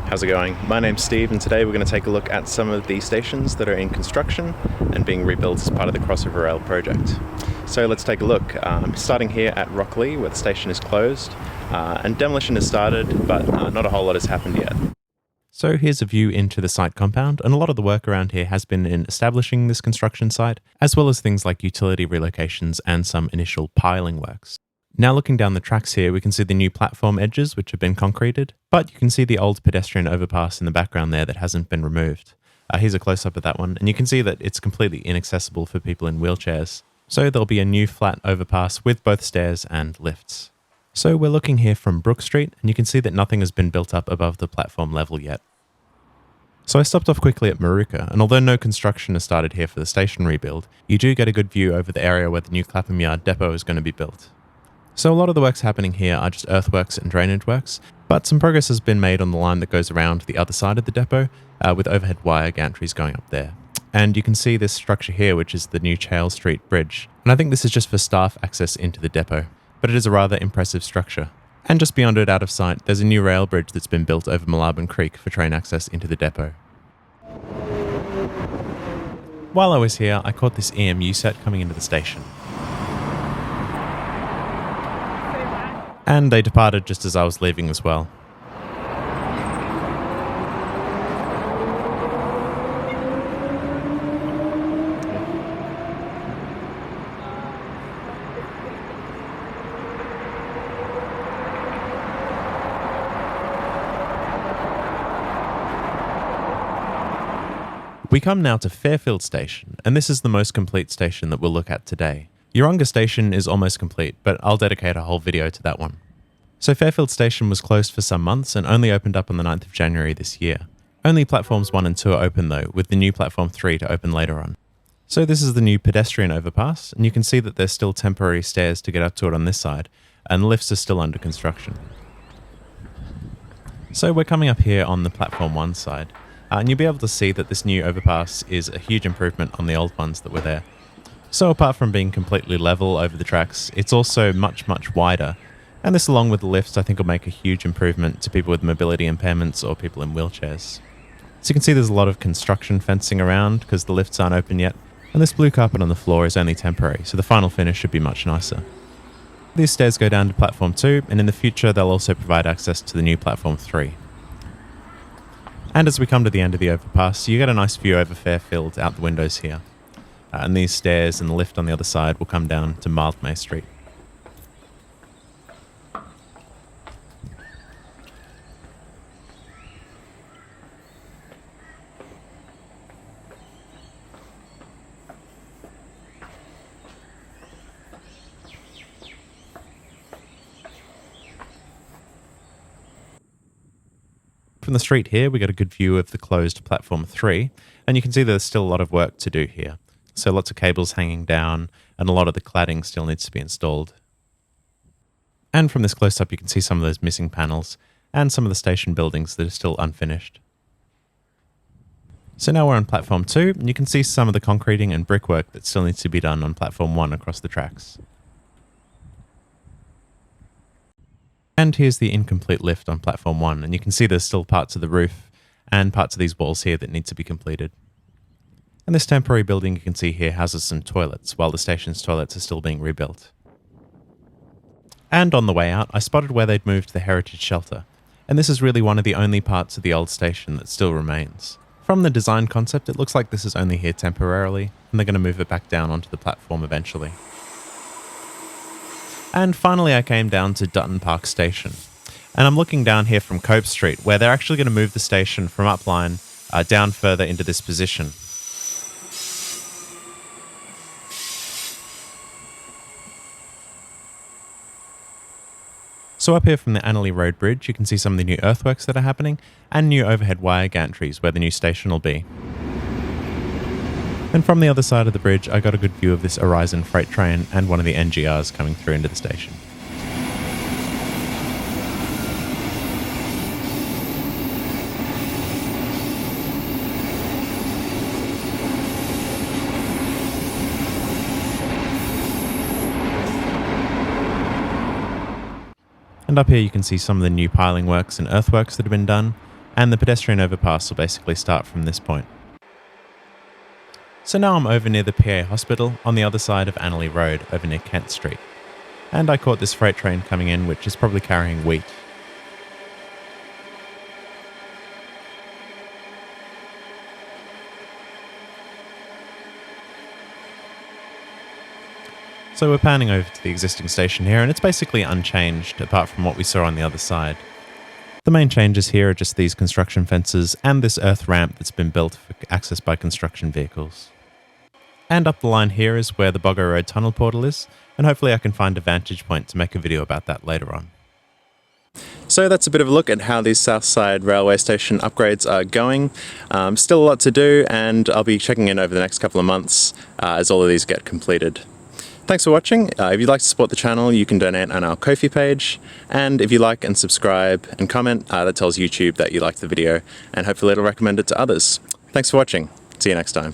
How's it going? My name's Steve, and today we're going to take a look at some of the stations that are in construction and being rebuilt as part of the Crossover Rail project. So let's take a look. Starting here at Rocklea, where the station is closed, and demolition has started, but not a whole lot has happened yet. So here's a view into the site compound, and a lot of the work around here has been in establishing this construction site, as well as things like utility relocations and some initial piling works. Now looking down the tracks here, we can see the new platform edges which have been concreted, but you can see the old pedestrian overpass in the background there that hasn't been removed. Here's a close-up of that one, and you can see that it's completely inaccessible for people in wheelchairs. So there'll be a new flat overpass with both stairs and lifts. So we're looking here from Brook Street, and you can see that nothing has been built up above the platform level yet. So I stopped off quickly at Moorooka, and although no construction has started here for the station rebuild, you do get a good view over the area where the new Clapham Yard depot is going to be built. So a lot of the works happening here are just earthworks and drainage works, but some progress has been made on the line that goes around the other side of the depot, with overhead wire gantries going up there. And you can see this structure here, which is the new Chale Street Bridge, and I think this is just for staff access into the depot, but it is a rather impressive structure. And just beyond it, out of sight, there's a new rail bridge that's been built over Moolarben Creek for train access into the depot. While I was here, I caught this EMU set coming into the station. And they departed just as I was leaving as well. We come now to Fairfield Station, and this is the most complete station that we'll look at today. Yeronga Station is almost complete, but I'll dedicate a whole video to that one. So Fairfield Station was closed for some months and only opened up on the 9th of January this year. Only platforms 1 and 2 are open though, with the new platform 3 to open later on. So this is the new pedestrian overpass, and you can see that there's still temporary stairs to get up to it on this side, and the lifts are still under construction. So we're coming up here on the platform 1 side, and you'll be able to see that this new overpass is a huge improvement on the old ones that were there. So apart from being completely level over the tracks, it's also much wider, and this along with the lifts I think will make a huge improvement to people with mobility impairments or people in wheelchairs. So you can see there's a lot of construction fencing around because the lifts aren't open yet, and this blue carpet on the floor is only temporary, so the final finish should be much nicer. These stairs go down to platform 2, and in the future they'll also provide access to the new platform 3. And as we come to the end of the overpass, you get a nice view over Fairfield out the windows here. And these stairs and the lift on the other side will come down to Mildmay Street. From the street here, we get a good view of the closed platform 3, and you can see there's still a lot of work to do here. So lots of cables hanging down, and a lot of the cladding still needs to be installed. And from this close-up you can see some of those missing panels, and some of the station buildings that are still unfinished. So now we're on platform 2, and you can see some of the concreting and brickwork that still needs to be done on platform 1 across the tracks. And here's the incomplete lift on platform 1, and you can see there's still parts of the roof and parts of these walls here that need to be completed. And this temporary building you can see here houses some toilets, while the station's toilets are still being rebuilt. And on the way out, I spotted where they'd moved the heritage shelter, and this is really one of the only parts of the old station that still remains. From the design concept, it looks like this is only here temporarily, and they're going to move it back down onto the platform eventually. And finally I came down to Dutton Park Station, and I'm looking down here from Cope Street, where they're actually going to move the station from upline down further into this position. So up here from the Annerley Road Bridge, you can see some of the new earthworks that are happening, and new overhead wire gantries where the new station will be. And from the other side of the bridge, I got a good view of this Horizon freight train and one of the NGRs coming through into the station. And up here you can see some of the new piling works and earthworks that have been done, and the pedestrian overpass will basically start from this point. So now I'm over near the PA Hospital on the other side of Annerley Road over near Kent Street. And I caught this freight train coming in, which is probably carrying wheat. So we're panning over to the existing station here, and it's basically unchanged apart from what we saw on the other side. The main changes here are just these construction fences and this earth ramp that's been built for access by construction vehicles. And up the line here is where the Boggo Road tunnel portal is, and hopefully I can find a vantage point to make a video about that later on. So that's a bit of a look at how these Southside Railway Station upgrades are going. Still a lot to do, and I'll be checking in over the next couple of months as all of these get completed. Thanks for watching. If you'd like to support the channel, you can donate on our Ko-fi page. And if you like and subscribe and comment, that tells YouTube that you like the video, and hopefully it'll recommend it to others. Thanks for watching. See you next time.